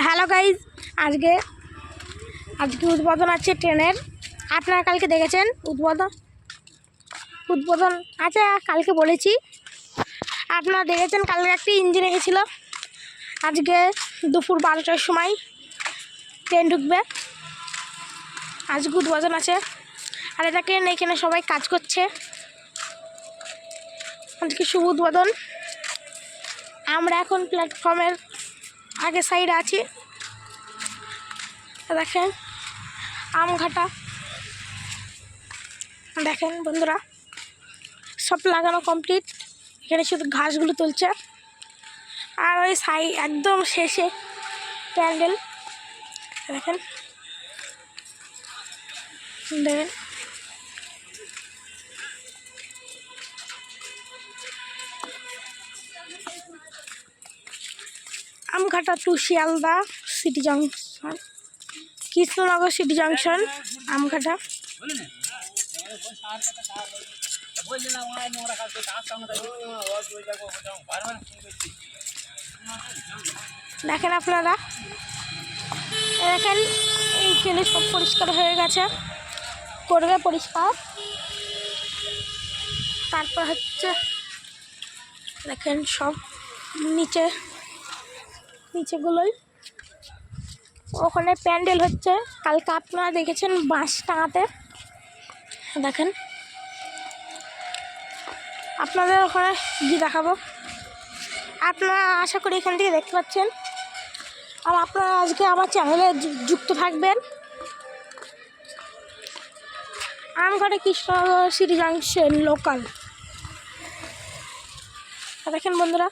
Hello guys, আজকে উদ্বোধন আছে ট্রেনের। আপনারা কালকে দেখেছেন উদ্বোধন আছে, কালকে বলেছি আপনারা দেখেছেন। কালকে একটি ইঞ্জিন এসেছিল, আজকে দুপুর 12টার সময় ট্রেন ঢুকবে। আজকে উদ্বোধন আছে, আর এখানে সবাই কাজ করছে। আজকে শুভ উদ্বোধন। আমরা এখন প্ল্যাটফর্মের আগে সাইডে আছি। দেখেন আমঘাটা, দেখেন বন্ধুরা, সব লাগানো কমপ্লিট। এখানে শুধু ঘাসগুলো তুলছে, আর ওই একদম শেষে প্যান্ডেল। দেখেন দেখেন Amghata to Sealdah city junction, Krishnanagar city junction, Amghata. দেখেন আপনারা, দেখেন এইখানে সব পরিষ্কার হয়ে গেছে, করবে পরিষ্কার। তারপর হচ্ছে দেখেন সব নিচেগুলোই ওখানে প্যান্ডেল হচ্ছে। কালকে আপনারা দেখেছেন বাঁশ টাঙাতে। দেখেন আপনাদের ওখানে গিয়ে দেখাবো। আপনারা আশা করি এখান থেকে দেখতে পাচ্ছেন। আর আপনারা আজকে আমার চ্যানেলে যুক্ত থাকবেন। আমঘাটে কৃষ্ণনগর সিটি জাংশন লোকাল। দেখেন বন্ধুরা,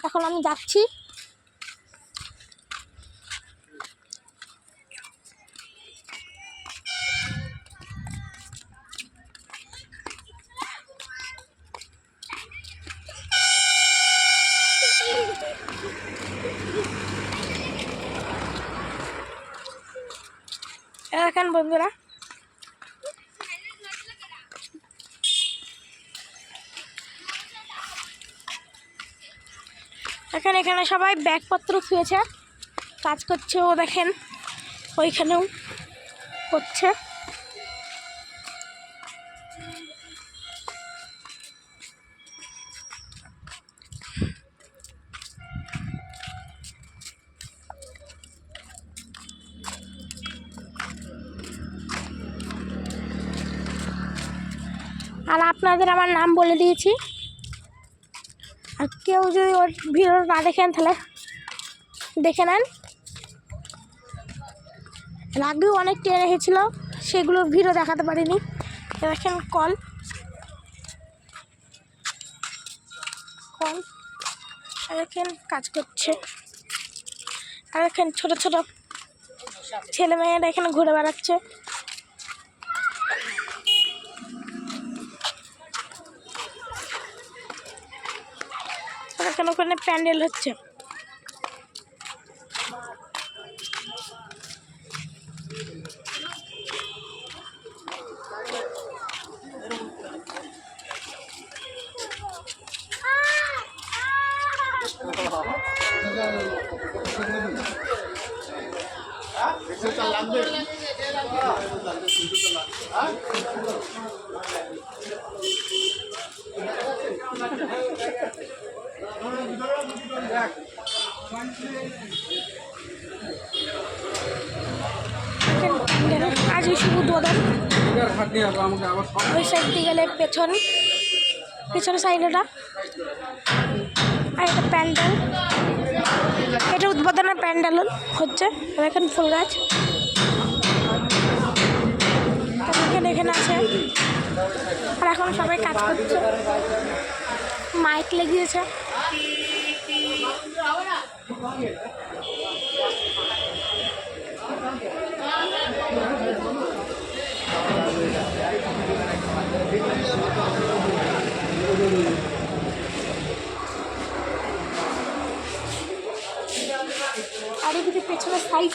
এখন আমি যাচ্ছি। দেখেন বন্ধুরা, এখানে সবাই ব্যাগপত্র শুয়েছে, কাজ করছে। ও দেখেন ওইখানেও করছে। আর আপনাদের আমার নাম বলে দিয়েছি। আর কেউ যদি ওর ভিডিও না দেখেন তাহলে দেখে নেন। আগেও অনেক ট্রেন এসেছিল, সেগুলোর ভিডিও দেখাতে পারিনি। দেখেন কল দেখেন কাজ করছে। আর দেখেন ছোট ছোট ছেলে মেয়েরা এখানে ঘুরে বেড়াচ্ছে। এখানে ওখানে প্যান্ডেল হচ্ছে। আজ শুভ উদ্বোধন। ওই সাইড দিয়ে গেলে পেছনে সাইডটা, আর এটা প্যান্ডেল, এটা উদ্বোধনের প্যান্ডেল হচ্ছে। দেখেন ফুল গাছ এখানে আছে। আর এখন সবাই কাজ করছে, মাইক লেগিয়েছে। আর এদিকে পেছনের সাইড